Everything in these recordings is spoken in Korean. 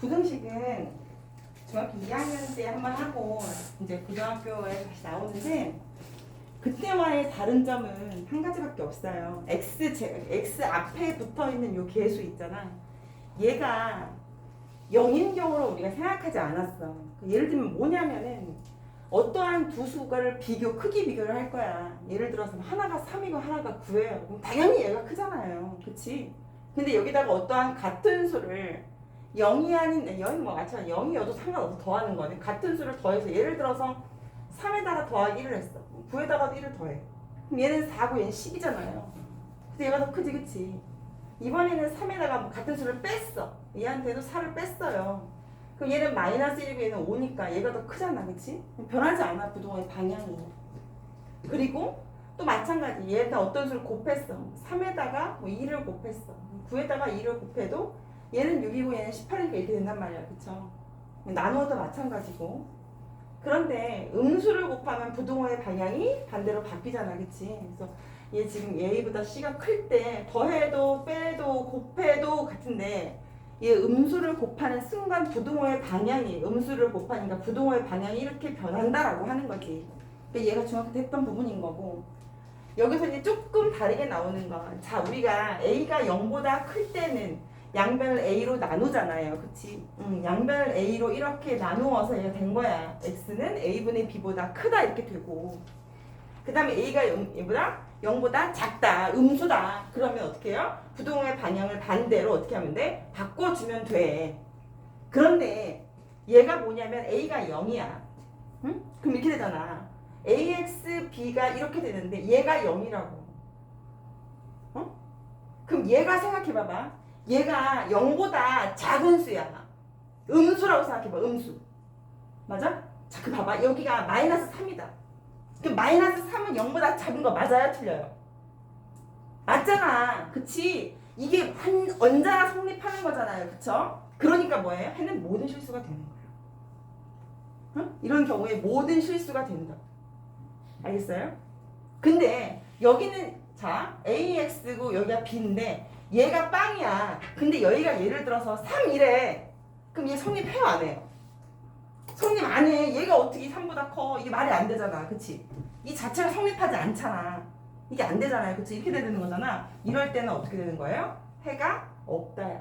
부등식은 중학교 2학년 때 한번 하고 이제 고등학교에 다시 나오는데 그때와의 다른 점은 한 가지밖에 없어요. x 앞에 붙어 있는 요 계수 있잖아. 얘가 0인 경우로 우리가 생각하지 않았어. 예를 들면 뭐냐면은 어떠한 두 수를 크기 비교를 할 거야. 예를 들어서 하나가 3이고 하나가 9예요. 그럼 당연히 얘가 크잖아요. 그치? 근데 여기다가 어떠한 같은 수를 0이 아닌, 0이 뭐 마찬가지 0이어도 상관없어. 더하는 거는 같은 수를 더해서 예를 들어서 3에다가 더하기 1을 했어. 9에다가도 1을 더해. 그럼 얘는 4고 얘는 10이잖아요. 근데 얘가 더 크지, 그치? 이번에는 3에다가 같은 수를 뺐어. 얘한테도 4를 뺐어요. 그럼 얘는 마이너스 1이고 얘는 5니까 얘가 더 크잖아, 그치? 변하지 않아, 부동의 방향이. 그리고 또 마찬가지. 얘한테 어떤 수를 곱했어. 3에다가 뭐 2를 곱했어. 9에다가 2를 곱해도 얘는 6이고 얘는 18이니까 이렇게 된단 말이야, 그쵸? 나누어도 마찬가지고. 그런데 음수를 곱하면 부동호의 방향이 반대로 바뀌잖아, 그치? 그래서 얘 지금 A보다 C가 클 때 더해도 빼도 곱해도 같은데 얘 음수를 곱하는 순간 부동호의 방향이 음수를 곱하니까 부동호의 방향이 이렇게 변한다라고 하는 거지. 얘가 중학교 때 했던 부분인 거고 여기서 이제 조금 다르게 나오는 건 자 우리가 A가 0보다 클 때는 양변을 A로 나누잖아요. 그치? 양변을 A로 이렇게 나누어서 얘가 된 거야. X는 A분의 B보다 크다 이렇게 되고 그 다음에 A가 0보다 작다. 음수다. 그러면 어떻게 해요? 부동호의 방향을 반대로 어떻게 하면 돼? 바꿔주면 돼. 그런데 얘가 뭐냐면 A가 0이야. 응? 그럼 이렇게 되잖아. AX, B가 이렇게 되는데 얘가 0이라고. 어? 그럼 얘가 생각해봐봐. 얘가 0보다 작은 수야. 음수라고 생각해봐. 음수. 맞아? 자, 그 봐봐. 여기가 마이너스 3이다. 그 마이너스 3은 0보다 작은 거 맞아요? 틀려요? 맞잖아. 그치? 이게 언제나 성립하는 거잖아요. 그쵸? 그러니까 뭐예요? 해는 모든 실수가 되는 거예요. 어? 이런 경우에 모든 실수가 된다. 알겠어요? 근데 여기는 자 AX고 여기가 B인데 얘가 빵이야. 근데 여기가 예를 들어서 3이래. 그럼 얘 성립해요 안 해요? 성립 안 해. 얘가 어떻게 3보다 커? 이게 말이 안 되잖아. 그치? 이 자체가 성립하지 않잖아. 이게 안 되잖아요. 그치? 이렇게 되는 거잖아. 이럴 때는 어떻게 되는 거예요? 해가 없다야.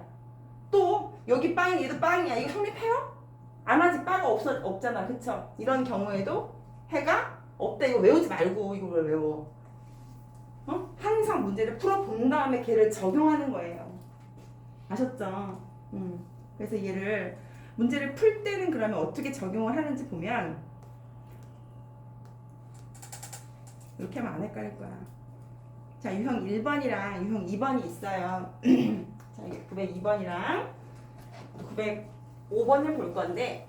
또 여기 빵이 얘도 빵이야. 이게 성립해요? 안 하지. 빠가 없잖아. 그쵸? 이런 경우에도 해가 없다. 이거 외우지 말고 이걸 외워. 어? 항상 문제를 풀어본 다음에 걔를 적용하는 거예요. 아셨죠? 그래서 얘를 문제를 풀 때는 그러면 어떻게 적용을 하는지 보면 이렇게 하면 안 헷갈릴 거야. 자, 유형 1번이랑 유형 2번이 있어요. 자, 902번이랑 905번을 볼 건데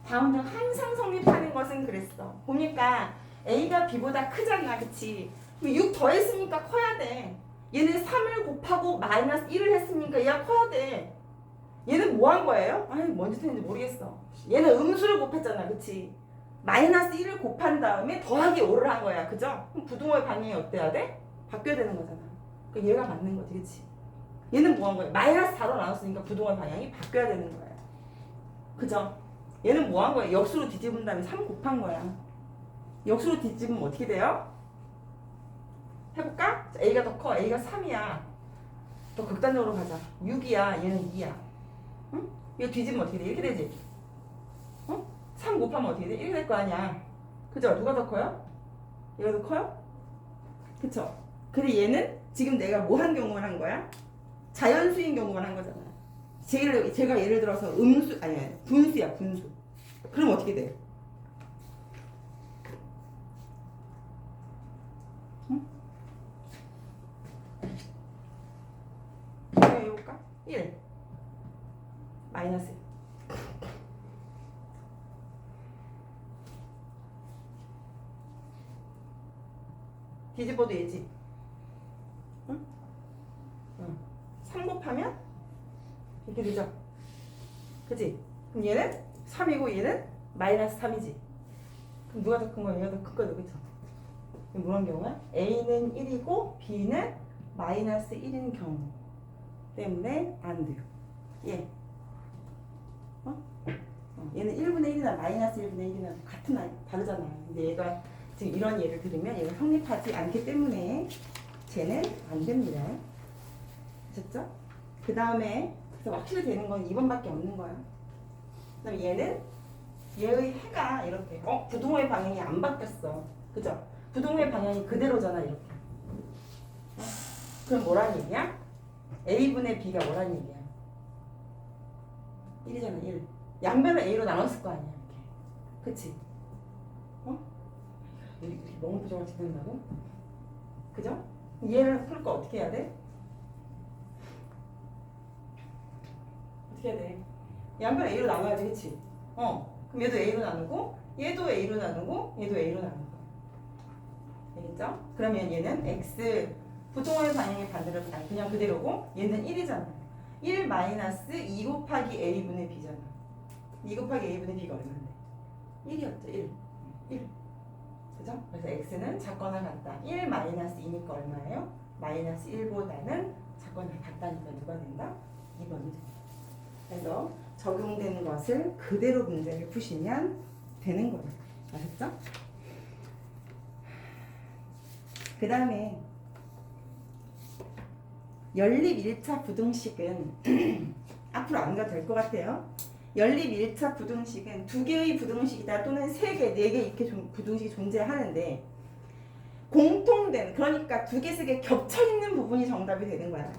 다음 중 항상 성립하는 것은 그랬어. 보니까 A가 B보다 크잖아. 그치? 6 더했으니까 커야 돼. 얘는 3을 곱하고 마이너스 1을 했으니까 얘가 커야 돼. 얘는 뭐 한 거예요? 아니 뭔 짓 했는지 모르겠어. 얘는 음수를 곱했잖아. 그치? 마이너스 1을 곱한 다음에 더하기 5를 한 거야. 그죠? 그럼 부동호의 방향이 어때야 돼? 바뀌어야 되는 거잖아. 그러니까 얘가 맞는 거지. 그치? 얘는 뭐 한 거야? 마이너스 4로 나눴으니까 부동호의 방향이 바뀌어야 되는 거야. 그죠? 얘는 뭐 한 거야? 역수로 뒤집은 다음에 3 곱한 거야. 역수로 뒤집으면 어떻게 돼요? 해볼까? A가 더 커. A가 3이야. 더 극단적으로 가자. 6이야. 얘는 2야. 응? 이거 뒤집으면 어떻게 돼? 이렇게 되지? 어? 3 곱하면 어떻게 돼? 이렇게 될 거 아니야. 그죠? 누가 더 커요? 얘가 더 커요? 그쵸? 근데 얘는 지금 내가 뭐 한 경우만 한 거야? 자연수인 경우만 한 거잖아. 제가 예를 들어서 아니 분수야, 분수. 그럼 어떻게 돼? 응? 해볼까? 1 마이너스 1. 뒤집어도 얘지. 응? 3 곱하면 이렇게 되죠. 그치? 그럼 얘는 3이고 얘는 마이너스 3이지. 그럼 누가 더 큰 거야? 얘가 더 큰 거죠. 그쵸? 그럼 뭐란 경우야? A는 1이고 B는 마이너스 1인 경우. 때문에 안 돼요. 얘. 얘는 1분의 1이나 마이너스 1분의 1이나 같은 아이, 다르잖아요. 근데 얘가 지금 이런 예를 들으면 얘가 성립하지 않기 때문에 쟤는 안 됩니다. 아셨죠? 그 다음에 그래서 확실히 되는 건 2번밖에 없는 거야. 그 다음에 얘는 얘의 해가 이렇게 부동호의 방향이 안 바뀌었어. 그죠? 부동호의 방향이 그대로잖아 이렇게. 그럼 뭐란 얘기야? A분의 B가 뭐란 얘기야? 1이잖아 1. 양변을 A로 나눴을 거 아니야 이렇게. 그치? 이렇게 너무 부정을 짓는다고? 그죠? 얘를 풀 거 어떻게 해야 돼? 어떻게 해야 돼? 양변 A로 나눠야지 그치? 그럼 얘도 A로 나누고 얘도 A로 나누고 얘도 A로 나누는 거야. 알겠죠? 그러면 얘는 X 부동호의 방향의 반대로 그냥 그대로고 얘는 1이잖아. 1 마이너스 2 곱하기 A분의 B잖아. 2 곱하기 A분의 B가 얼마인데? 1이었죠. 1. 그죠? 그래서 X는 작거나 같다. 1 마이너스 2니까 얼마예요? 마이너스 1보다는 작거나 같다니까 누가 된다? 2번이 된다. 그래서 적용된 것을 그대로 문제를 푸시면 되는 거예요. 아셨죠? 그 다음에 연립 1차 부등식은 앞으로 안 가도 될 것 같아요. 연립 1차 부등식은 두 개의 부등식이다 또는 세 개, 네 개 이렇게 부등식이 존재하는데 공통된 그러니까 두 개, 세 개 겹쳐 있는 부분이 정답이 되는 거야.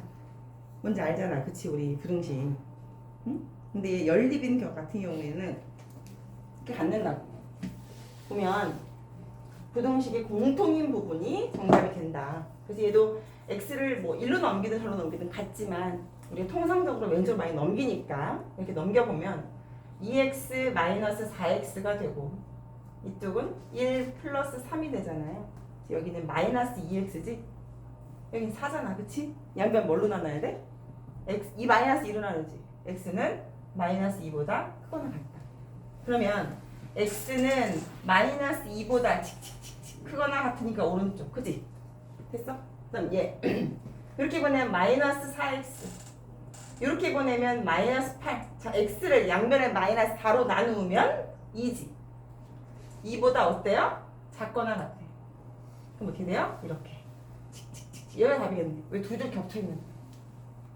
뭔지 알잖아, 그치 우리 부등식. 응? 근데 연립인 것 같은 경우에는 이렇게 갖는다고. 보면 부등식의 공통인 부분이 정답이 된다. 그래서 얘도 x를 뭐 1로 넘기든 절로 넘기든 같지만 우리가 통상적으로 왼쪽으로 많이 넘기니까 이렇게 넘겨보면 2x 마이너스 4x가 되고 이쪽은 1 플러스 3이 되잖아요. 여기는 마이너스 2x지? 여기는 4잖아, 그치? 양변 뭘로 나눠야 돼? 이 마이너스 2로 나누지. x는 마이너스 2보다 크거나 같다. 그러면 x는 마이너스 2보다 크거나 같으니까 오른쪽, 그치? 됐어? 그럼 얘 이렇게 보내면 마이너스 4x 이렇게 보내면 마이너스 8. 자, x를 양변에 마이너스 4로 나누면 2지. 2보다 어때요? 작거나 같아. 그럼 어떻게 돼요? 이렇게. 얘가 답이겠네. 왜 두 줄 겹쳐있는 거야?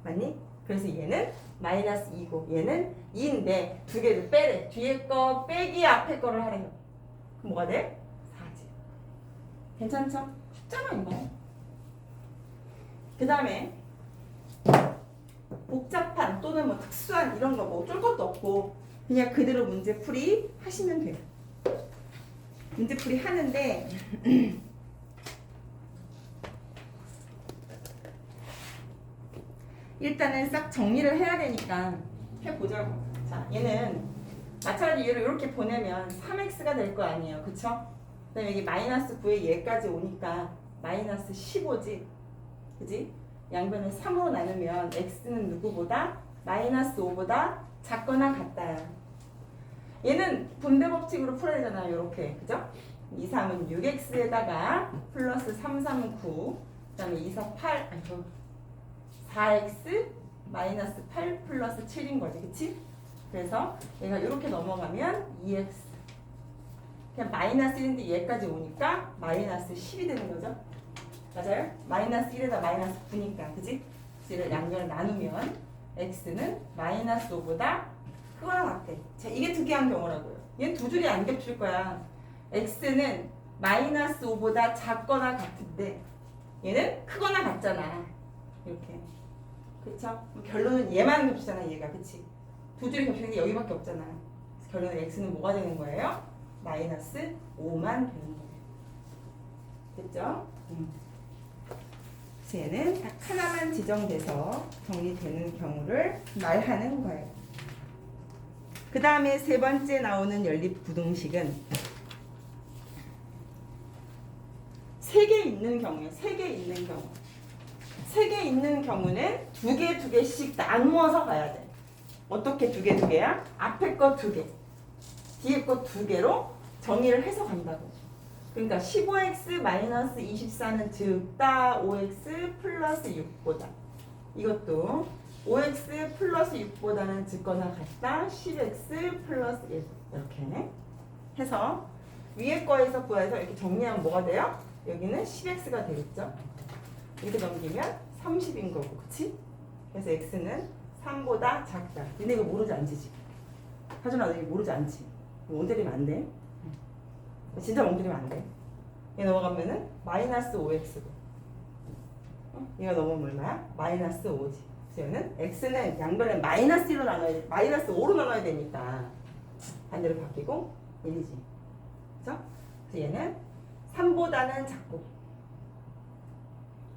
맞니? 그래서 얘는 마이너스 2고 얘는 2인데 두 개를 빼래. 뒤에 거 빼기 앞에 거를 하래요. 그럼 뭐가 돼? 4지. 괜찮죠? 쉽잖아 이거. 그 다음에 복잡한 또는 뭐 특수한 이런 거 뭐 어쩔 것도 없고 그냥 그대로 문제풀이 하시면 돼요. 문제풀이 하는데 일단은 싹 정리를 해야 되니까 해보자고. 자, 얘는 마찬가지로 얘를 이렇게 보내면 3x가 될 거 아니에요. 그쵸? 그 다음에 여기 마이너스 9에 얘까지 오니까 마이너스 15지. 그지? 양변을 3으로 나누면 x는 누구보다? 마이너스 5보다 작거나 같다야. 얘는 분배 법칙으로 풀어야 되잖아요. 요렇게. 그죠? 2, 3은 6x에다가 플러스 3, 3은 9. 그 다음에 2, 4, 8. 아니, 4x 마이너스 8 플러스 7인 거지. 그치? 그래서 얘가 이렇게 넘어가면 2x. 그냥 마이너스 1인데 얘까지 오니까 마이너스 10이 되는 거죠. 맞아요? 마이너스 1에다 마이너스 9니까. 그치? 얘를 양변을 나누면 x는 마이너스 5보다 크거나 같아. 자, 이게 특이한 경우라고요. 얘는 두 줄이 안 겹칠 거야. x는 마이너스 5보다 작거나 같은데 얘는 크거나 같잖아. 이렇게. 그쵸? 결론은 얘만 겹치잖아, 얘가. 그치? 두 줄이 겹치는 게 여기밖에 없잖아. 그래서 결론은 x는 뭐가 되는 거예요? 마이너스 5만 되는 거예요. 됐죠? 그래서 얘는 딱 하나만 지정돼서 정리되는 경우를 말하는 거예요. 그 다음에 세 번째 나오는 연립 부등식은 세 개 있는 경우예요. 세 개 있는 경우. 세 개 있는 경우는 두 개씩 나누어서 가야 돼. 어떻게 두 개야? 앞에 거 두 개, 뒤에 거 두 개로 정의를 해서 간다고. 그러니까 15x-24는 즉다 5x 플러스 6보다. 이것도 5x 플러스 6보다는 짙거나 같다. 10x 플러스 1 이렇게 해서 위에 거에서 구해서 이렇게 정리하면 뭐가 돼요? 여기는 10x가 되겠죠. 이렇게 넘기면 30인 거고, 그치? 그래서 x는 3보다 작다. 얘네 이거 모르지 않지 지금? 하준아 너 이거 모르지 않지? 멍 때리면 안 돼. 진짜 멍 때리면 안 돼. 얘 넘어가면은 마이너스 5x고, 얘가 넘어오면 얼마야? 마이너스 5지. 그래서 얘는 x는 양변에 마이너스 1로 나눠야 돼. 마이너스 5로 나눠야 되니까 반대로 바뀌고 1이지. 그죠? 그래서 얘는 3보다는 작고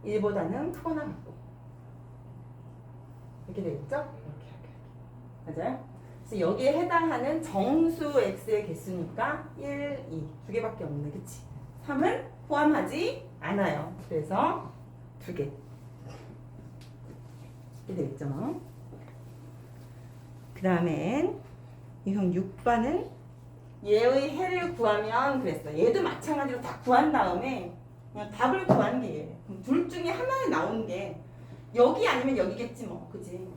1보다는 크거나 같고 이렇게 되겠죠? 이렇게. 맞아요? 그래서 여기에 해당하는 정수 x의 개수니까 1, 2 두 개밖에 없네. 그치? 3을 포함하지 않아요. 그래서 두 개. 이렇게 되겠죠? 그 다음엔 유형 6번은 얘의 해를 구하면 그랬어. 얘도 마찬가지로 다 구한 다음에 그냥 답을 구하는 게 얘예요. 그럼 둘 중에 하나에 나오는 게 여기 아니면 여기겠지 뭐. 그지?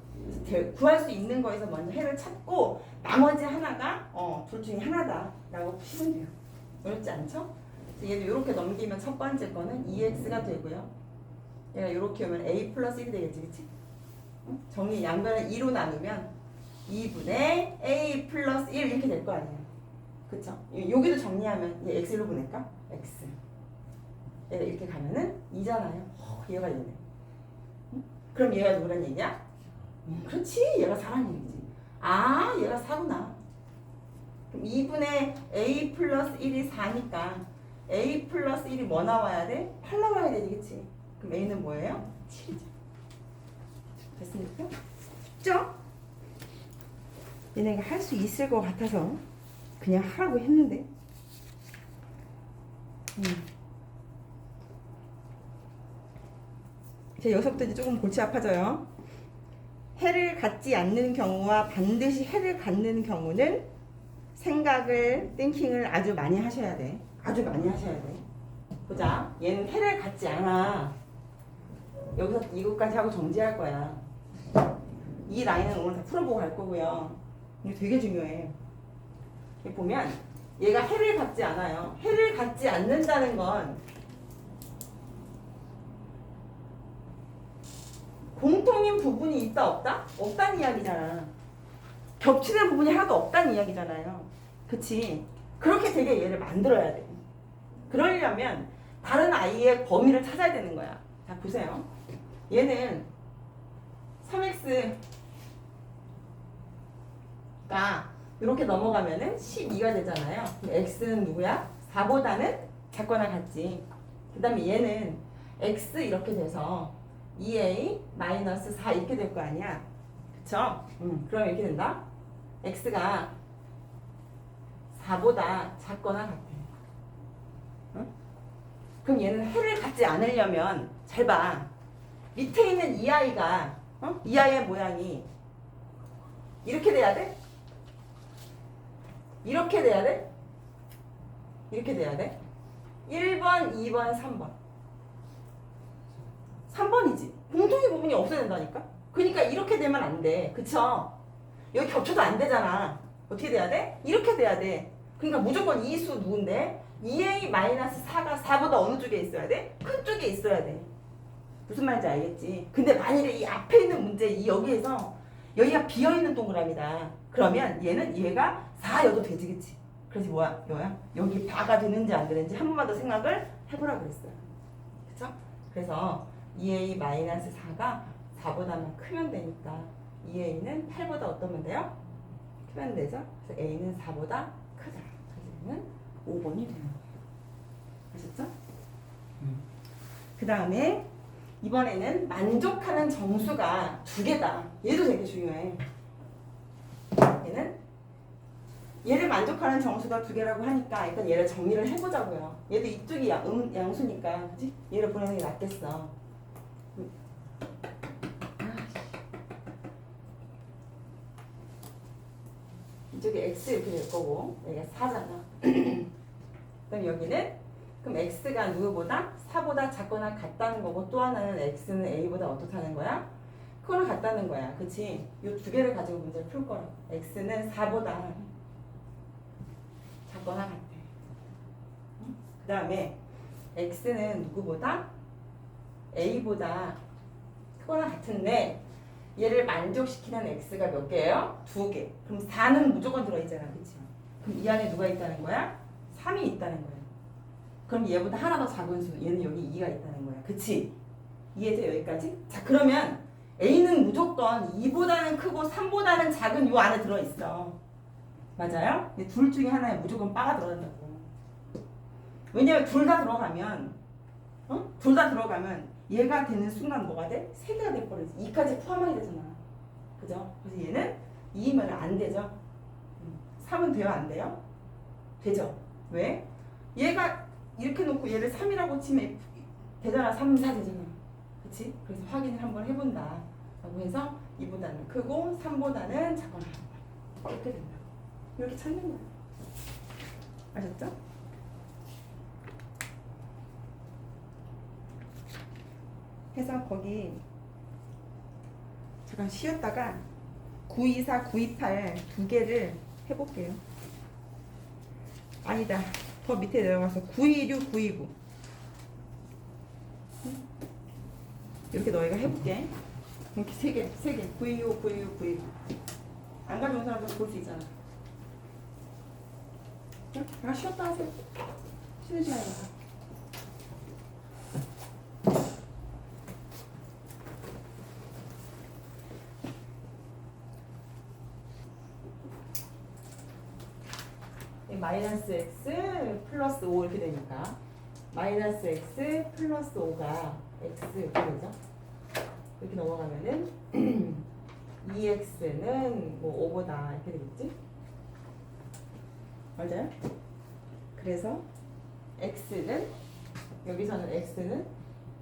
그래서 구할 수 있는 거에서 먼저 해를 찾고 나머지 하나가 둘 중에 하나다라고 푸시면 돼요. 어렵지 않죠? 그래서 얘도 이렇게 넘기면 첫 번째 거는 2x가 되고요. 얘가 이렇게 오면 a 플러스 1이 되겠지. 그치? 정리 양변을 2로 나누면 2분의 a 플러스 1 이렇게 될 거 아니에요. 그쵸? 여기도 정리하면 얘 x로 보낼까? x. 얘가 이렇게 가면은 2잖아요. 얘가 얘네. 그럼 얘가 누구란 얘기야? 그렇지. 얘가 4란 얘기지. 아, 얘가 4구나. 그럼 2분의 a 플러스 1이 4니까 a 플러스 1이 뭐 나와야 돼? 8 나와야 되지. 그치? 그럼 a는 뭐예요? 7이죠. 됐습니까? 쉽죠? 얘네가 할 수 있을 것 같아서 그냥 하라고 했는데. 자, 여기서부터 이제 조금 골치 아파져요. 해를 갖지 않는 경우와 반드시 해를 갖는 경우는 생각을, 띵킹을 아주 많이 하셔야 돼. 아주 많이 하셔야 돼. 보자. 얘는 해를 갖지 않아. 여기서 이것까지 하고 정지할 거야. 이 라인은 오늘 다 풀어보고 갈 거고요. 이게 되게 중요해. 여기 보면 얘가 해를 갖지 않아요. 해를 갖지 않는다는 건 공통인 부분이 있다 없다? 없다는 이야기잖아. 겹치는 부분이 하나도 없다는 이야기잖아요. 그치? 그렇게 되게 얘를 만들어야 돼. 그러려면 다른 아이의 범위를 찾아야 되는 거야. 자, 보세요. 얘는 3x가 이렇게 넘어가면은 12가 되잖아요. 그럼 x는 누구야? 4보다는 작거나 같지. 그 다음에 얘는 x 이렇게 돼서 2a 마이너스 4 이렇게 될 거 아니야. 그쵸? 그럼 이렇게 된다. x가 4보다 작거나 같아. 응? 그럼 얘는 해를 갖지 않으려면 잘 봐. 밑에 있는 이 아이가 이 아이의 모양이 이렇게 돼야 돼? 이렇게 돼야 돼? 이렇게 돼야 돼? 1번, 2번, 3번. 3번이지. 공통의 부분이 없어야 된다니까? 그러니까 이렇게 되면 안 돼. 그쵸? 여기 겹쳐도 안 되잖아. 어떻게 돼야 돼? 이렇게 돼야 돼. 그러니까 무조건 이 수 누군데? 2a-4가 4보다 어느 쪽에 있어야 돼? 큰 쪽에 있어야 돼. 무슨 말인지 알겠지? 근데 만일에 이 앞에 있는 문제, 이 여기에서 여기가 비어있는 동그라미다. 그러면 얘가 4여도 되지, 그치? 그래서 뭐야? 여기 바가 되는지 안 되는지 한 번만 더 생각을 해보라 그랬어요. 그쵸? 그래서 2a-4가 4보다만 크면 되니까 2a는 8보다 어떠면 돼요? 크면 되죠? 그래서 a는 4보다 크다. 그래서 얘는 5번이 되는 거예요. 아셨죠? 그 다음에 이번에는 만족하는 정수가 두 개다. 얘도 되게 중요해. 얘를 만족하는 정수가 두 개라고 하니까 일단 얘를 정리를 해보자고요. 얘도 이쪽이 양수니까, 그치? 얘를 보내는 게 낫겠어. 이쪽이 x 이렇게 될 거고, 여기가 4잖아. 그럼 여기는, 그럼 x가 누구보다? 4보다 작거나 같다는 거고, 또 하나는 x는 a보다 어떻다는 거야? 크거나 같다는 거야. 그치? 이 두 개를 가지고 문제를 풀 거라. x는 4보다 작거나 같대. 그 다음에 x는 누구보다? a보다 크거나 같은데 얘를 만족시키는 x가 몇 개예요? 2개. 그럼 4는 무조건 들어있잖아. 그치? 그럼 이 안에 누가 있다는 거야? 3이 있다는 거야. 그럼 얘보다 하나 더 작은 수, 얘는 여기 2가 있다는 거야. 그치? 이해돼 여기까지? 자 그러면 A는 무조건 2보다는 크고 3보다는 작은 요 안에 들어있어. 맞아요? 근데 둘 중에 하나에 무조건 빠가 들어간다고. 왜냐면 둘 다 들어가면 둘 다 들어가면 얘가 되는 순간 뭐가 돼? 3개가 돼버리지. 2까지 포함하게 되잖아. 그죠? 그래서 얘는 2면 안 되죠. 3은 돼요? 안 돼요? 되죠. 왜? 얘가 이렇게 놓고 얘를 3이라고 치면 되잖아. 3, 4 되잖아. 그치? 그래서 확인을 한번 해본다. 라고 해서 2보다는 크고 3보다는 작거나 같다. 이렇게 된다. 이렇게 찾는 거야. 아셨죠? 해서 거기 잠깐 쉬었다가 924, 928 두 개를 해볼게요. 아니다. 더 밑에 내려가서 926, 929 이렇게 너희가 해볼게. 이렇게 세 개, 925, 926, 929 안 가져온 사람도 볼 수 있잖아. 잠깐 쉬었다 하세요. 쉬는 시간에 가서. 마이너스 x 플러스 5 이렇게 되니까 마이너스 x 플러스 5가 x 이렇게 되죠. 이렇게 넘어가면은 2x는 뭐 5보다 이렇게 되겠지? 맞아요? 그래서 x는 여기서는 x는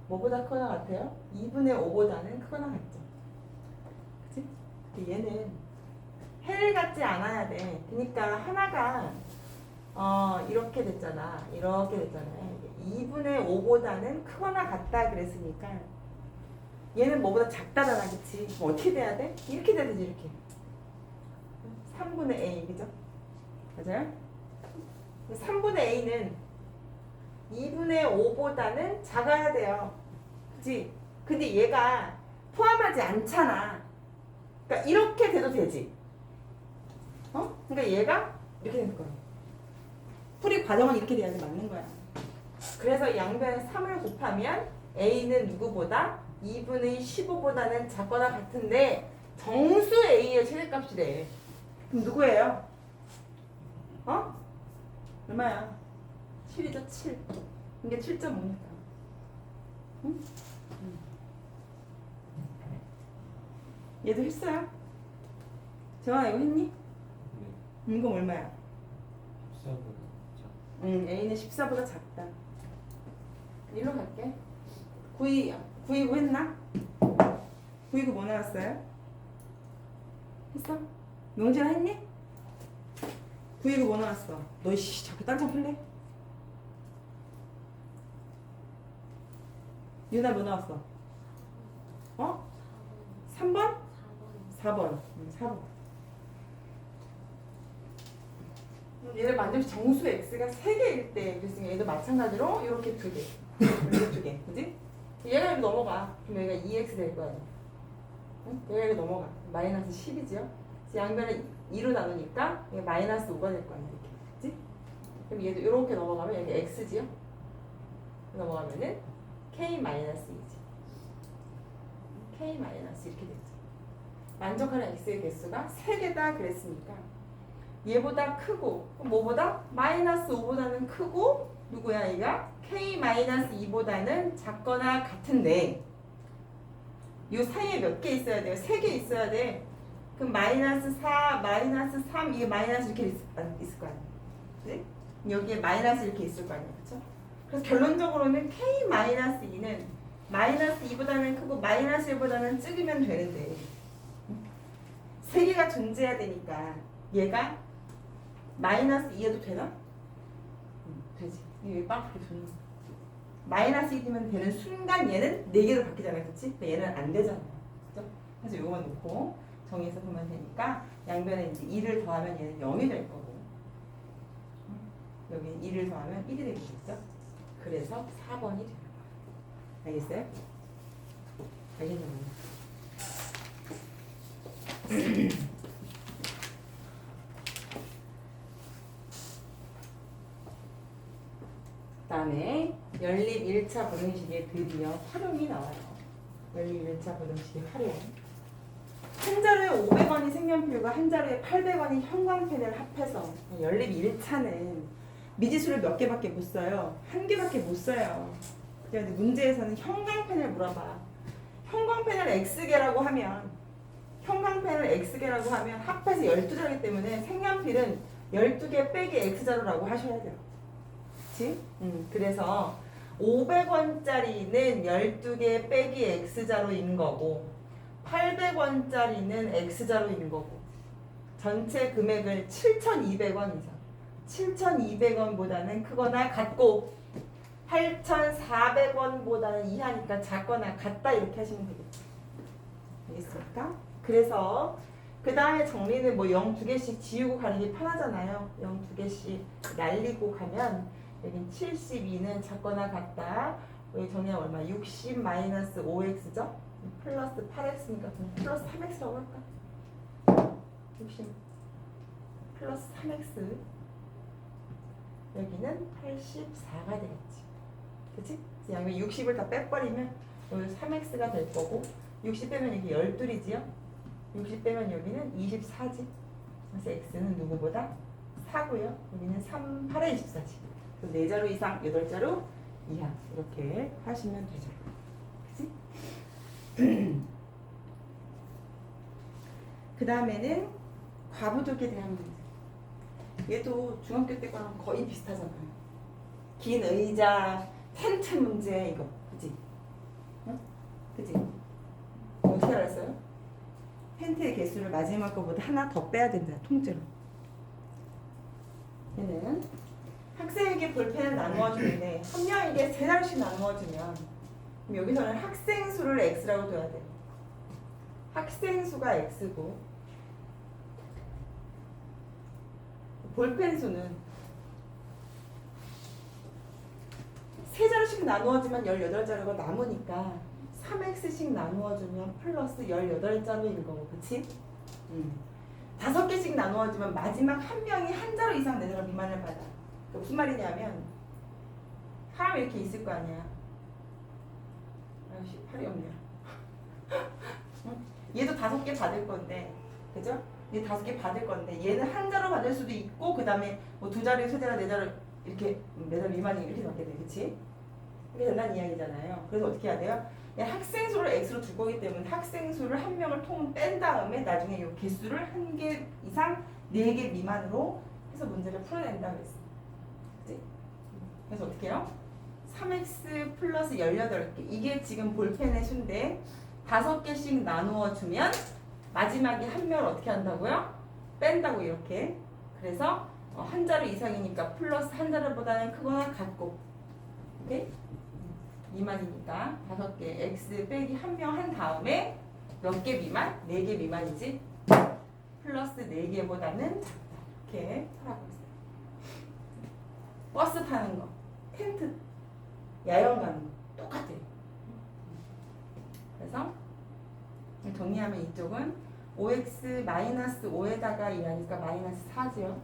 뭐보다 크거나 같아요? 2분의 5보다는 크거나 같죠. 그치? 근데 얘는 헬 같지 않아야 돼. 그러니까 하나가 이렇게 됐잖아. 이렇게 됐잖아요. 2분의 5보다는 크거나 같다 그랬으니까 얘는 뭐보다 작다잖아. 그치? 뭐 어떻게 돼야 돼? 이렇게 돼야 되지. 이렇게 3분의 a 그죠? 맞아요? 3분의 a는 2분의 5보다는 작아야 돼요. 그치? 근데 얘가 포함하지 않잖아. 그러니까 이렇게 돼도 되지. 그러니까 얘가 이렇게 되는 거야. 풀이 과정은 이렇게 돼야지 맞는 거야. 그래서 양변에 3을 곱하면 a는 누구보다? 2분의 15보다는 작거나 같은데 정수 a의 최대값이래. 그럼 누구예요? 얼마야? 7이죠, 7. 이게 7.5니까. 응? 얘도 했어요? 재환아 이거 했니? 네. 이거 얼마야? 14보다 A는 14보다 작다. 일로 갈게. 929 했나? 929 뭐 나왔어요? 했어? 명진아 했니? 929 뭐 나왔어? 너 씨 자꾸 딴청 풀래? 유나 뭐 나왔어? 3번? 4번. 4번. 얘를 만들면 정수 x가 3개일 때 그랬으니까 얘도 마찬가지로 이렇게 2개 이렇게 2개 그지? 얘가 이렇게 넘어가 그럼 얘가 2x 될 거야. 응? 얘가 이렇게 넘어가 마이너스 10이죠. 양변을 2로 나누니까 얘가 마이너스 5가 될 거야. 이렇게 그지? 그럼 얘도 이렇게 넘어가면 여기 x지요? 넘어가면은 k 마이너스 2지. k 마이너스 이렇게 됐죠. 만족하는 x의 개수가 3개다 그랬으니까 얘보다 크고 뭐보다? 마이너스 5보다는 크고 누구야 얘가? k-2보다는 작거나 같은데 이 사이에 몇 개 있어야 돼요? 3개 있어야 돼. 그럼 마이너스 4, 마이너스 3 이게 마이너스 이렇게 있을 거 아니야. 네? 여기에 마이너스 이렇게 있을 거 아니야. 그렇죠? 그래서 결론적으로는 k-2는 마이너스 2보다는 크고 마이너스 1보다는 적으면 되는데 3개가 존재해야 되니까 얘가 마이너스 2해도 되나? 되지. 이게 빡 그렇게 도는 거야. 마이너스 2면 되는 순간 얘는 4개로 바뀌잖아요. 그치? 얘는 안 되잖아. 그죠? 그래서 요거만 놓고 정의해서 보면 되니까 양변에 이제 2를 더하면 얘는 0이 될 거고 여기 2를 더하면 1이 되겠죠. 그래서 4번이 되는 거예요. 알겠어요? 알겠나요? 그다음에 연립 1차 부등식의 드디어 활용이 나와요. 연립 1차 부등식의 활용. 한 자루에 500원이 색연필과 한 자루에 800원이 형광펜을 합해서 연립 1차는 미지수를 몇 개밖에 못 써요. 한 개밖에 못 써요. 그런데 문제에서는 형광펜을 물어봐. 형광펜을 X개라고 하면 합해서 12자루이기 때문에 색연필은 12개 빼기 X자루라고 하셔야 돼요. 그치? 그래서 500원짜리는 12개 빼기 X자루인 거고 800원짜리는 X자루인 거고 전체 금액을 7,200원 이상 7,200원보다는 크거나 같고 8,400원보다는 이하니까 작거나 같다 이렇게 하시면 되겠죠. 알겠습니까? 그래서 그 다음에 정리는 뭐 0 2개씩 지우고 가는 게 편하잖아요. 0 2개씩 날리고 가면 여긴 72는 작거나 같다. 여기 정리하면 얼마? 60 마이너스 5x죠? 플러스 8x니까 플러스 3x라고 할까? 60 플러스 3x 여기는 84가 되겠지. 그치? 양면 60을 다 빼버리면 여기 3x가 될 거고 60 빼면 여기 12이지요? 60 빼면 여기는 24지. 그래서 x는 누구보다 4고요. 여기는 3, 8에 24지. 4자루 이상, 8자루 이하 이렇게 하시면 되죠. 그치? 그 다음에는 과부족에 대한 문제. 얘도 중학교 때 거랑 거의 비슷하잖아요. 긴 의자, 텐트 문제 이거. 그치? 응? 그치? 어떻게 알았어요? 텐트의 개수를 마지막 거보다 하나 더 빼야 된다. 통째로. 얘는 학생에게 볼펜을 나누어 주는데 한 명에게 3자루씩 나누어 주면 그럼 여기서는 학생 수를 x라고 둬야 돼요. 학생 수가 x고 볼펜 수는 3자루씩 나누어주면 18자루가 남으니까 3x씩 나누어주면 플러스 18자루인 거고, 그치? 5개씩 나누어주면 마지막 한 명이 한 자루 이상 4자루 미만을 받아. 그러니까 무슨 말이냐면 사람이 이렇게 있을 거 아니야. 아이씨, 팔이 없냐. 얘도 5개 받을 건데, 그죠? 얘 5개 받을 건데 얘는 한 자루 받을 수도 있고 그 다음에 뭐 2자루, 3자루, 4자루 이렇게 4자루 미만이 이렇게 받게 돼, 그치? 이게 된다는 이야기잖아요. 그래서 어떻게 해야 돼요? 학생 수를 x로 둘 거기 때문에 학생 수를 한 명을 통 뺀 다음에 나중에 이 개수를 1개 이상 4개 미만으로 해서 문제를 풀어낸다 그랬어. 그치? 그래서 어떻게 해요? 3x 플러스 18개 이게 지금 볼펜의 수인데 5개씩 나누어 주면 마지막에 한 명을 어떻게 한다고요? 뺀다고 이렇게. 그래서 한 자루 이상이니까 플러스 한 자루보다는 크거나 같고, 오케이? 미만이니까 5개 x 빼기 한 명 한 다음에 몇 개 미만? 4개 미만이지? 플러스 4개보다는 작다. 이렇게 하라고 했어요. 버스 타는 거, 텐트, 야영 가는 거 똑같아요. 그래서 정리하면 이쪽은 5x 마이너스 5에다가 이하니까 마이너스 4지요.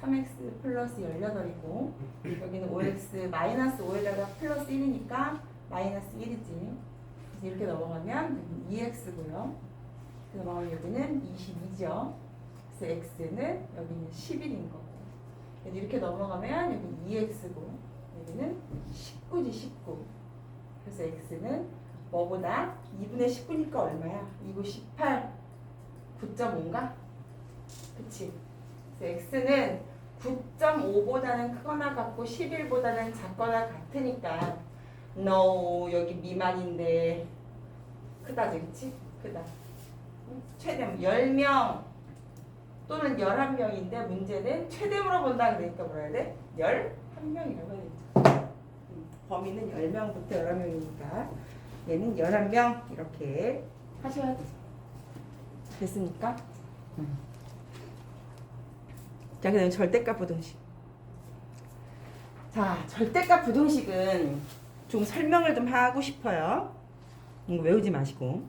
3x 플러스 18이고 여기는 5x 마이너스 5에다가 플러스 1이니까 마이너스 1이지. 그래서 이렇게 넘어가면 2x고요. 넘어가면 여기는 22죠. 그래서 x는 여기는 11인 거고. 이렇게 넘어가면 여기는 2x고 여기는 19지 19. 그래서 x는 뭐보다 2분의 19니까 얼마야? 2구 18 9.5인가? 그치? 그래서 x는 9.5보다는 크거나 같고 11보다는 작거나 같으니까 no 여기 미만인데 크다지, 그치? 크다. 최대 10명 또는 11명인데 문제는 최대로 본다 그러니까 뭐라 해야 돼? 11명이라고 해야 돼. 범위는 10명부터 11명이니까 얘는 11명 이렇게 하셔야 되죠. 됐습니까? 자, 그 다음에 절대값 부등식. 자, 절대값 부등식은 좀 설명을 좀 하고 싶어요. 이거 외우지 마시고.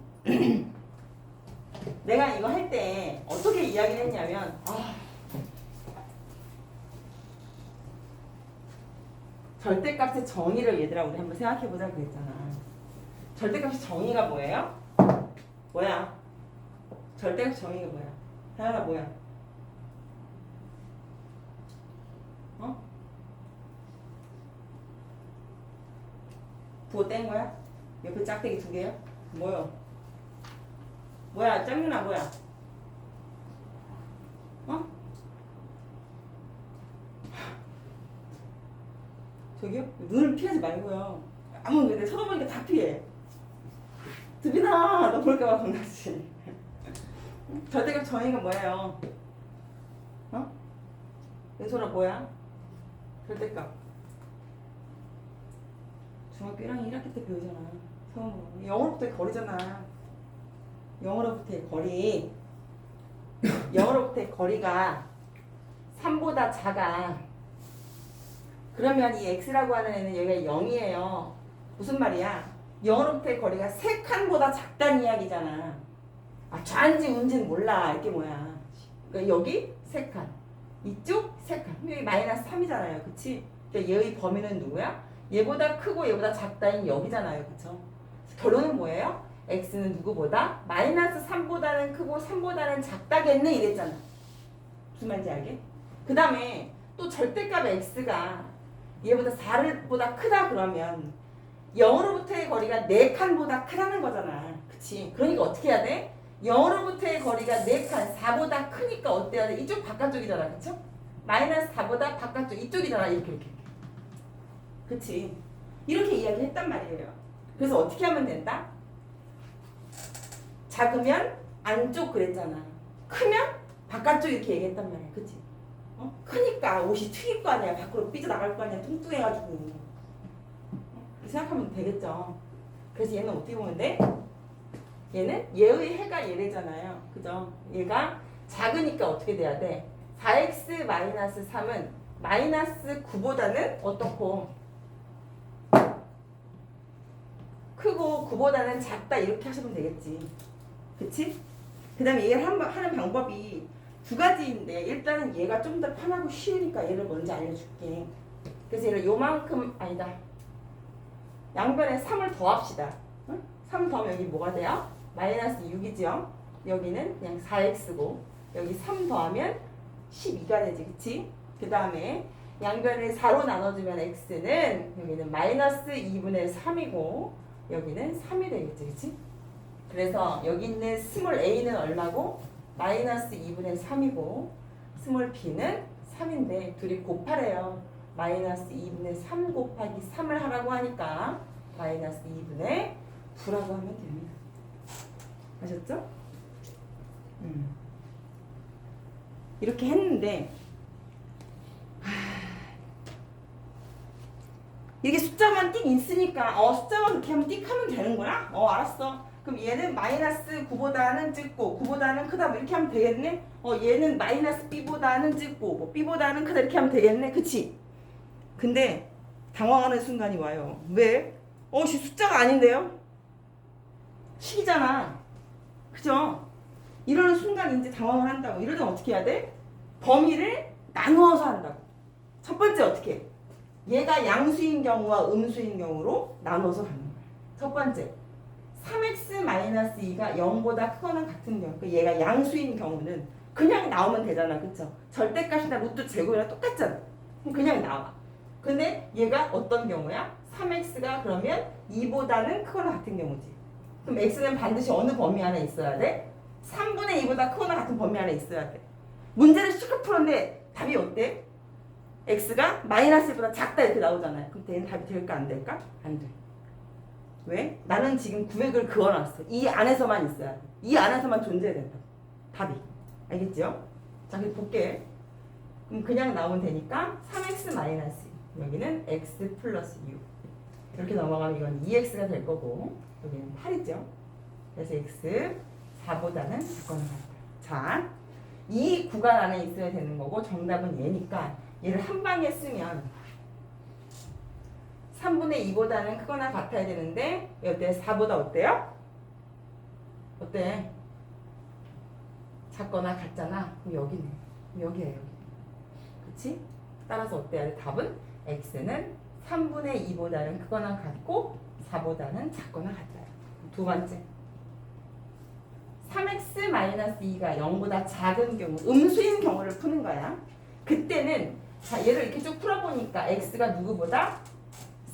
내가 이거 할 때 어떻게 이야기를 했냐면, 절대값의 정의를 얘들아 우리 한번 생각해보자 그랬잖아. 절대값의 정의가 뭐예요? 뭐야? 절대값 정의가 뭐야? 하연아 뭐야? 어? 부호 뗀 거야? 옆에 짝대기 2개야? 뭐야? 뭐야? 짱윤아 뭐야? 어? 저기요? 눈을 피하지 말고요. 아무 근데 쳐다보니까 다 피해. 드빈아 너 볼까봐 겁나지. 절대값 정의가 뭐예요? 어? 연소라 뭐야? 절대값. 중학교 1학년 1학기 때 배우잖아. 처음으로. 영어로부터의 거리잖아. 영어로부터의 거리. 영어로부터의 거리가 3보다 작아. 그러면 이 x라고 하는 애는 여기가 0이에요. 무슨 말이야? 영어로부터의 거리가 3칸보다 작다는 이야기잖아. 아, 좌인지 우인지는 몰라. 이게 뭐야? 그러니까 여기 3칸, 이쪽 3칸. 여기 마이너스 3이잖아요. 그치? 그러니까 얘의 범위는 누구야? 얘보다 크고 얘보다 작다인 여기잖아요. 그쵸? 결론은 뭐예요? x는 누구보다? 마이너스 3보다는 크고 3보다는 작다겠네 이랬잖아. 무슨 말인지 알게? 그 다음에 또 절대값 x가 얘보다 4보다 크다 그러면 0으로부터의 거리가 4칸보다 크다는 거잖아. 그치? 그러니까 어떻게 해야 돼? 0으로부터의 거리가 4칸, 4보다 크니까 어때야 돼? 이쪽 바깥쪽이잖아. 그쵸? 마이너스 4보다 바깥쪽 이쪽이잖아. 이렇게. 그치? 이렇게 이야기했단 말이에요. 그래서 어떻게 하면 된다? 작으면 안쪽 그랬잖아. 크면 바깥쪽 이렇게 얘기했단 말이야. 그치? 크니까 옷이 튀길 거 아니야. 밖으로 삐져나갈 거 아니야. 뚱뚱해가지고. 생각하면 되겠죠. 그래서 얘는 어떻게 보면 돼? 얘는 얘의 해가 얘래잖아요. 그죠? 얘가 작으니까 어떻게 돼야 돼? 4x-3은 마이너스 9보다는 어떻고? 크고 9보다는 작다 이렇게 하시면 되겠지. 그치? 그 다음에 얘를 하는 방법이 2가지인데 일단은 얘가 좀 더 편하고 쉬우니까 얘를 먼저 알려줄게. 그래서 얘를 요만큼 아니다. 양변에 3을 더합시다. 응? 3 더하면 여기 뭐가 돼요? 마이너스 6이죠. 여기는 그냥 4x고 여기 3 더하면 12가 되지. 그치? 그 다음에 양변을 4로 나눠주면 x는 여기는 마이너스 2분의 3이고 여기는 3이 되겠지. 그치? 그래서 여기 있는 스몰 a는 얼마고? 마이너스 2분의 3이고 스몰 b는 3인데 둘이 곱하래요. 마이너스 2분의 3 곱하기 3을 하라고 하니까 마이너스 2분의 9라고 하면 됩니다. 아셨죠? 이렇게 했는데 이게 숫자만 띡 있으니까 숫자만 그렇게 하면 띡 하면 되는 거야? 알았어. 그럼 얘는 마이너스 9보다는 작고 9보다는 크다 뭐 이렇게 하면 되겠네? 얘는 마이너스 b보다는 작고 뭐 b보다는 크다 이렇게 하면 되겠네? 그치? 근데 당황하는 순간이 와요. 왜? 숫자가 아닌데요? 식이잖아. 그죠? 이러는 순간 이제 당황을 한다고. 이럴 땐 어떻게 해야 돼? 범위를 나누어서 한다고. 첫 번째 어떻게 해? 얘가 양수인 경우와 음수인 경우로 나눠서 하는 거야. 첫 번째 3x-2가 0보다 크거나 같은 경우, 얘가 양수인 경우는 그냥 나오면 되잖아. 그쵸? 절대값이나 루트 제곱이랑 똑같잖아. 그냥 나와. 근데 얘가 어떤 경우야? 3x가 그러면 2보다는 크거나 같은 경우지. 그럼 x는 반드시 어느 범위 안에 있어야 돼? 3분의 2보다 크거나 같은 범위 안에 있어야 돼. 문제를 실컷 풀었는데 답이 어때? x가 마이너스 1보다 작다 이렇게 나오잖아요. 그럼 얘는 답이 될까 안 될까? 안 돼. 왜? 나는 지금 구획을 그어놨어. 이 안에서만 있어야 돼. 이 안에서만 존재해야 된다. 답이. 알겠죠? 자, 그럼 볼게. 그럼 그냥 나오면 되니까 3x 마이너스 여기는 x 플러스 6 이렇게 넘어가면 이건 2x가 될 거고 여기는 8이죠. 그래서 x 4보다는 작거나 같다. 자, 이 구간 안에 있어야 되는 거고 정답은 얘니까 얘를 한 방에 쓰면 3분의 2보다는 크거나 같아야 되는데 어때? 4보다 어때요? 어때? 작거나 같잖아. 그럼 여기네. 여기야 여기. 그치? 따라서 어때야 돼? 답은 x는 3분의 2보다는 크거나 같고 4보다는 작거나 같아요. 두 번째 3x-2가 0보다 작은 경우 음수인 경우를 푸는 거야. 그때는 자 얘를 이렇게 쭉 풀어보니까 x가 누구보다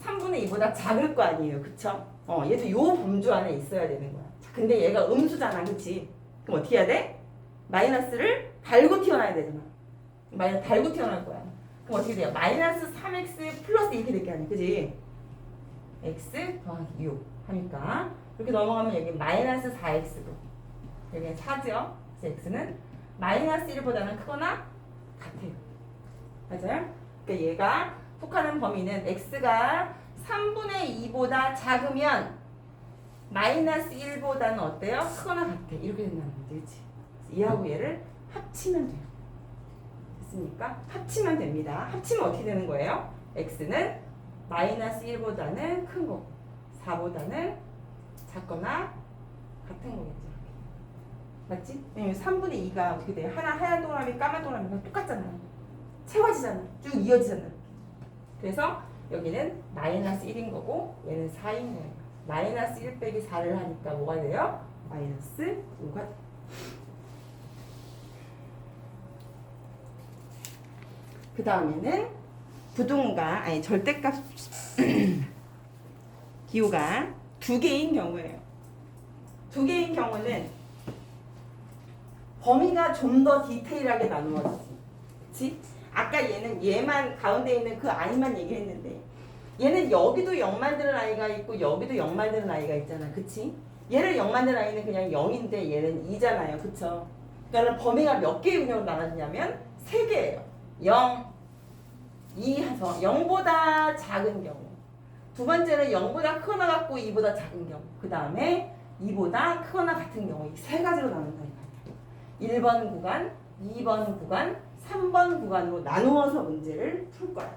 3분의 2보다 작을 거 아니에요. 그쵸? 얘도 요 범주 안에 있어야 되는 거야. 자, 근데 얘가 음수잖아. 그치? 그럼 어떻게 해야 돼? 마이너스를 달고 튀어나와야 되잖아. 마이너스 달고 튀어나올 거야. 그럼 어떻게 돼요? 마이너스 3x 플러스 이렇게 될 게 아니야. 그치? x 더하기 6 하니까 이렇게 넘어가면 여기 마이너스 4x도 여기는 4죠. 그래서 x는 마이너스 1보다는 크거나 같아요. 맞아요? 그러니까 얘가 속하는 범위는 x가 3분의 2보다 작으면 마이너스 1보다는 어때요? 크거나 같아. 이렇게 된다는 거지. 그치? 얘하고 얘를 합치면 돼요. 됐습니까? 합치면 됩니다. 합치면 어떻게 되는 거예요? x는 마이너스 1보다는 큰 거고 4보다는 작거나 같은 거겠죠. 맞지? 왜냐면 3분의 2가 어떻게 돼요? 하나 하얀 동그라미 까만 동그라미가 똑같잖아요. 채워지잖아. 쭉 이어지잖아. 그래서 여기는 마이너스 1인 거고 얘는 4인 거예요. 마이너스 1 빼기 4를 하니까 뭐가 돼요? 마이너스 5가 그 다음에는 부동가 아니 절대값 기호가 두 개인 경우예요. 두 개인 경우는 범위가 좀 더 디테일하게 나누어지지. 그치? 아까 얘는 얘만 가운데 있는 그 아이만 얘기했는데 얘는 여기도 0 만드는 아이가 있고 여기도 0 만드는 아이가 있잖아. 그치? 얘를 0 만드는 아이는 그냥 0인데 얘는 2잖아요. 그쵸? 그러니까 범위가 몇 개의 운영으로 나눠지냐면 3개예요. 0, 2 해서 0보다 작은 경우. 두 번째는 0보다 크거나 같고 2보다 작은 경우. 그 다음에 2보다 크거나 같은 경우. 이 세 가지로 나눈다. 1번 구간, 2번 구간, 3번 구간으로 나누어서 문제를 풀 거야.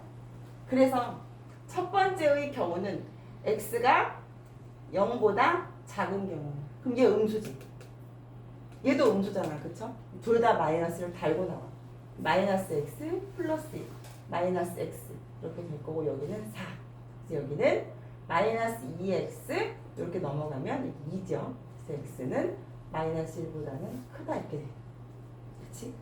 그래서 첫 번째의 경우는 x가 0보다 작은 경우. 그럼 얘 음수지. 얘도 음수잖아. 그쵸? 둘 다 마이너스를 달고 나와. 마이너스 x 플러스 1. 마이너스 x 이렇게 될 거고 여기는 4. 그래서 여기는 마이너스 2x 이렇게 넘어가면 2죠. 그래서 x는 마이너스 1보다는 크다 이렇게 돼. 그치?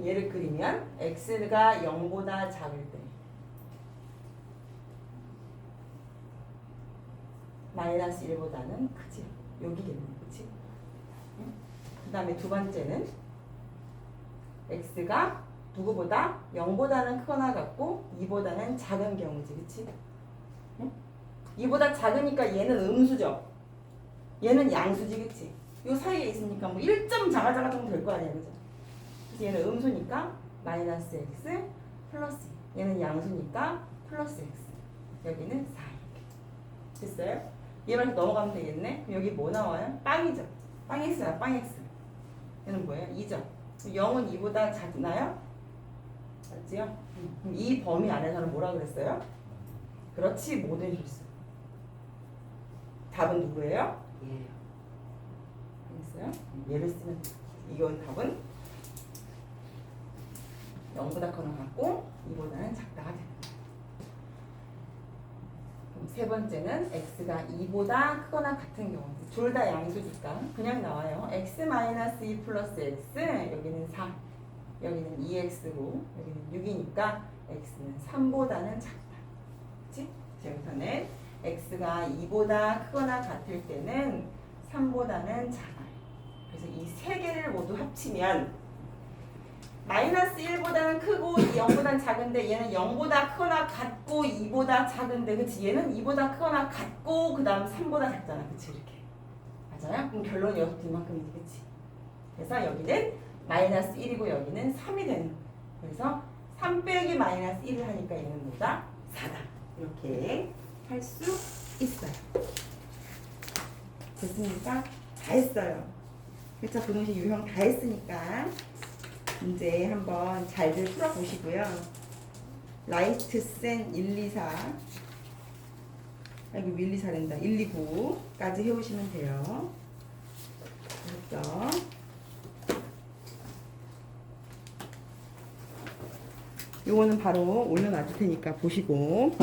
얘를 그리면 x가 0보다 작을 때 마이너스 1보다는 크지. 여기겠네. 그치? 그 다음에 두 번째는 x가 누구보다 0보다는 크거나 같고 2보다는 작은 경우지. 그치? 2보다 작으니까 얘는 음수죠. 얘는 양수지. 그치? 요 사이에 있으니까 뭐 1점 자가자가 정도 될 거 아니야. 그죠? 그래서 얘는 음수니까 마이너스 x 플러스 2. 얘는 양수니까 플러스 x. 여기는 4. 됐어요? 얘만 넘어가면 되겠네. 그럼 여기 뭐 나와요? 빵이죠. 빵 x야. 빵 x. 얘는 뭐예요? 2죠. 0은 2보다 작나요? 맞지요? 그럼 이 범위 안에서는 뭐라 그랬어요? 그렇지. 모든 실수. 답은 누구예요? 얘예요. 알겠어요? 얘를 쓰면 돼. 이건 답은 0보다 커나 같고 2보다는 작다가 됩니다. 그럼 세 번째는 x가 2보다 크거나 같은 경우. 둘 다 양수니까 그냥 나와요. x-2 플러스 x 여기는 4 여기는 2x고 여기는 6이니까 x는 3보다는 작다. 그치? 여기서는 x가 2보다 크거나 같을 때는 3보다는 작아요. 그래서 이 세 개를 모두 합치면 마이너스 1보다는 크고 0보다는 작은데 얘는 0보다 크거나 같고 2보다 작은데 그치? 얘는 2보다 크거나 같고 그 다음 3보다 작잖아. 그치? 이렇게. 맞아요? 그럼 결론이 이만큼이지. 그치? 그래서 여기는 마이너스 1이고 여기는 3이 되는 거예요. 그래서 3 빼기 마이너스 1을 하니까 얘는 뭐다? 4다. 이렇게 할 수 있어요. 됐습니까? 다 했어요. 1차 부등식 유형 다 했으니까 문제 한번 잘들 풀어보시고요. 라이트센 1, 2, 4 아이고 1, 2, 4랜다. 1, 2, 9까지 해오시면 돼요. 됐죠? 요거는 바로 올려놔줄 테니까 보시고